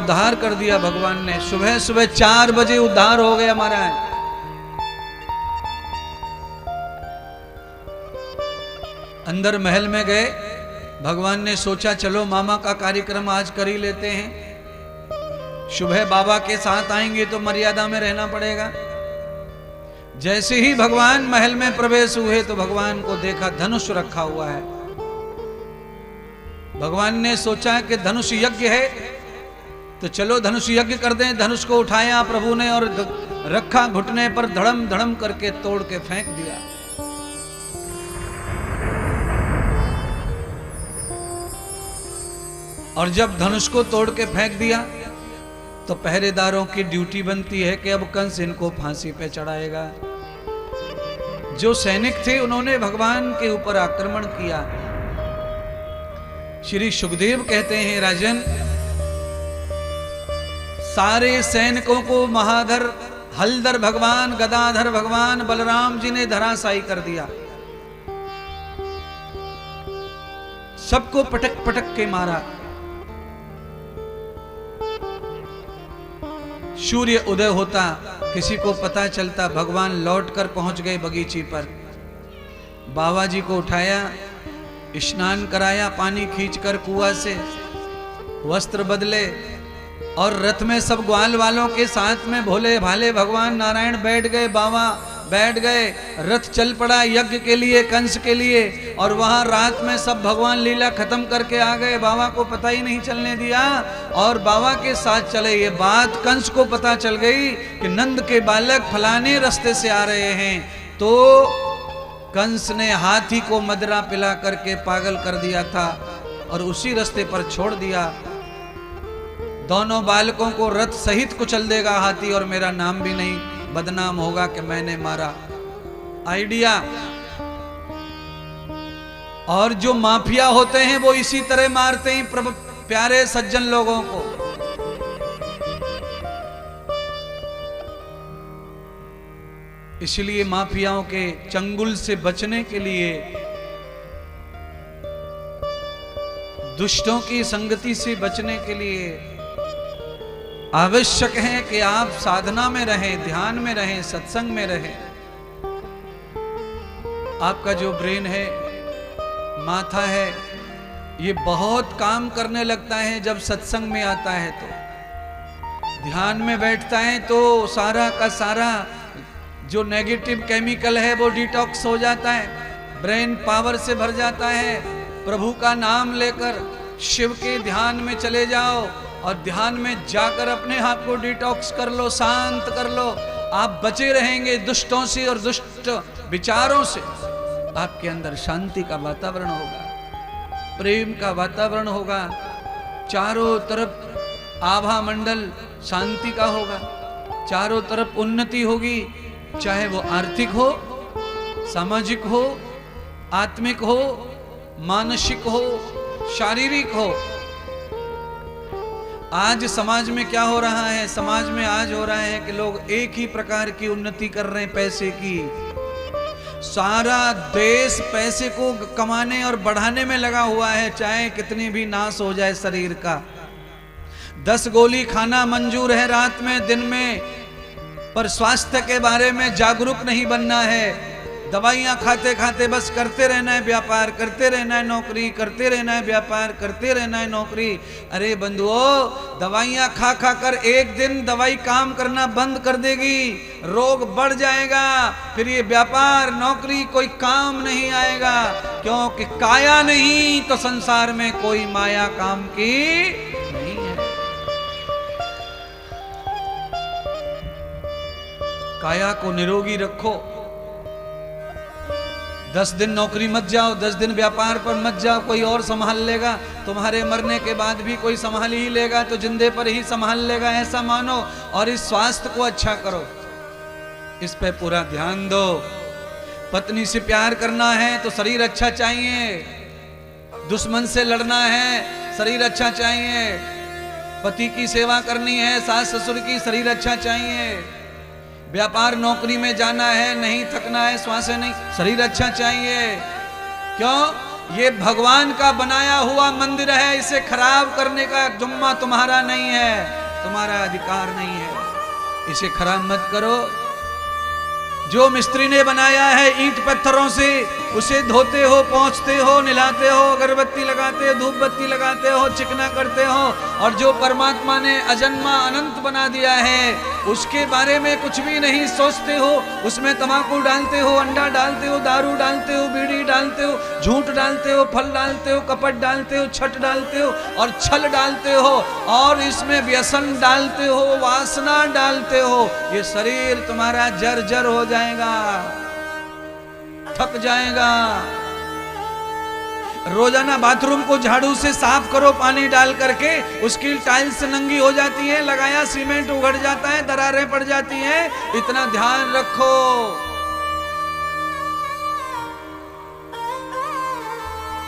उद्धार कर दिया भगवान ने। सुबह सुबह 4 बजे उद्धार हो गया महाराज। अंदर महल में गए, भगवान ने सोचा चलो मामा का कार्यक्रम आज कर ही लेते हैं। सुबह बाबा के साथ आएंगे तो मर्यादा में रहना पड़ेगा। जैसे ही भगवान महल में प्रवेश हुए तो भगवान को देखा धनुष रखा हुआ है। भगवान ने सोचा कि धनुष यज्ञ है तो चलो धनुष यज्ञ कर दें। धनुष को उठाया प्रभु ने और रखा घुटने पर, धड़म धड़म करके तोड़ के फेंक दिया। और जब धनुष को तोड़ के फेंक दिया तो पहरेदारों की ड्यूटी बनती है कि अब कंस इनको फांसी पे चढ़ाएगा। जो सैनिक थे उन्होंने भगवान के ऊपर आक्रमण किया। श्री सुखदेव कहते हैं राजन, सारे सैनिकों को महाधर हलधर भगवान, गदाधर भगवान बलराम जी ने धराशायी कर दिया। सबको पटक पटक के मारा। सूर्य उदय होता, किसी को पता चलता, भगवान लौटकर पहुंच गए बगीचे पर। बाबा जी को उठाया, स्नान कराया, पानी खींचकर कुआं से, वस्त्र बदले और रथ में सब ग्वाल वालों के साथ में भोले भाले भगवान नारायण बैठ गए। बाबा बैठ गए, रथ चल पड़ा यज्ञ के लिए, कंस के लिए। और वहां रात में सब भगवान लीला खत्म करके आ गए। बाबा को पता ही नहीं चलने दिया और बाबा के साथ चले। ये बात कंस को पता चल गई कि नंद के बालक फलाने रास्ते से आ रहे हैं। तो कंस ने हाथी को मदरा पिला करके पागल कर दिया था और उसी रास्ते पर छोड़ दिया। दोनों बालकों को रथ सहित कुचल देगा हाथी और मेरा नाम भी नहीं बदनाम होगा कि मैंने मारा। आइडिया। और जो माफिया होते हैं वो इसी तरह मारते हैं प्रभु प्यारे सज्जन लोगों को। इसलिए माफियाओं के चंगुल से बचने के लिए, दुष्टों की संगति से बचने के लिए आवश्यक है कि आप साधना में रहें, ध्यान में रहें, सत्संग में रहें। आपका जो ब्रेन है, माथा है, ये बहुत काम करने लगता है जब सत्संग में आता है। तो ध्यान में बैठता है तो सारा का सारा जो नेगेटिव केमिकल है वो डिटॉक्स हो जाता है, ब्रेन पावर से भर जाता है। प्रभु का नाम लेकर शिव के ध्यान में चले जाओ और ध्यान में जाकर अपने आप को डिटॉक्स कर लो, शांत कर लो। आप बचे रहेंगे दुष्टों से और दुष्ट विचारों से। आपके अंदर शांति का वातावरण होगा, प्रेम का वातावरण होगा, चारों तरफ आभा मंडल शांति का होगा, चारों तरफ उन्नति होगी। चाहे वो आर्थिक हो, सामाजिक हो, आत्मिक हो, मानसिक हो, शारीरिक हो। आज समाज में क्या हो रहा है? समाज में आज हो रहा है कि लोग एक ही प्रकार की उन्नति कर रहे हैं, पैसे की। सारा देश पैसे को कमाने और बढ़ाने में लगा हुआ है, चाहे कितनी भी नाश हो जाए शरीर का। 10 गोली खाना मंजूर है रात में, दिन में, पर स्वास्थ्य के बारे में जागरूक नहीं बनना है। दवाइयां खाते खाते बस करते रहना है व्यापार, करते रहना है नौकरी, करते रहना है व्यापार, करते रहना है नौकरी। अरे बंधुओं, दवाइयां खा खा कर एक दिन दवाई काम करना बंद कर देगी, रोग बढ़ जाएगा, फिर ये व्यापार नौकरी कोई काम नहीं आएगा। क्योंकि काया नहीं तो संसार में कोई माया काम की नहीं है। काया को निरोगी रखो। 10 दिन नौकरी मत जाओ, 10 दिन व्यापार पर मत जाओ, कोई और संभाल लेगा। तुम्हारे मरने के बाद भी कोई संभाल ही लेगा, तो जिंदे पर ही संभाल लेगा, ऐसा मानो। और इस स्वास्थ्य को अच्छा करो, इस पे पूरा ध्यान दो। पत्नी से प्यार करना है तो शरीर अच्छा चाहिए, दुश्मन से लड़ना है शरीर अच्छा चाहिए, पति की सेवा करनी है, सास ससुर की, शरीर अच्छा चाहिए, व्यापार नौकरी में जाना है, नहीं थकना है, श्वास नहीं, शरीर अच्छा चाहिए। क्यों? ये भगवान का बनाया हुआ मंदिर है, इसे खराब करने का जुम्मा तुम्हारा नहीं है, तुम्हारा अधिकार नहीं है, इसे खराब मत करो। जो मिस्त्री ने बनाया है ईंट पत्थरों से, उसे धोते हो, पोंछते हो, निलाते हो, अगरबत्ती लगाते हो, धूप बत्ती लगाते हो, चिकना करते हो। और जो परमात्मा ने अजन्मा अनंत बना दिया है उसके बारे में कुछ भी नहीं सोचते हो। उसमें तंबाकू डालते हो, अंडा डालते हो, दारू डालते हो, बीड़ी डालते हो, झूठ डालते हो, फल डालते हो, कपट डालते हो, छट डालते हो और छल डालते हो, और इसमें व्यसन डालते हो, वासना डालते हो। ये शरीर तुम्हारा जर्जर हो जाएगा, थक जाएगा। रोजाना बाथरूम को झाड़ू से साफ करो पानी डाल करके, उसकी टाइल्स नंगी हो जाती है, लगाया सीमेंट उगड़ जाता है, दरारें पड़ जाती हैं। इतना ध्यान रखो।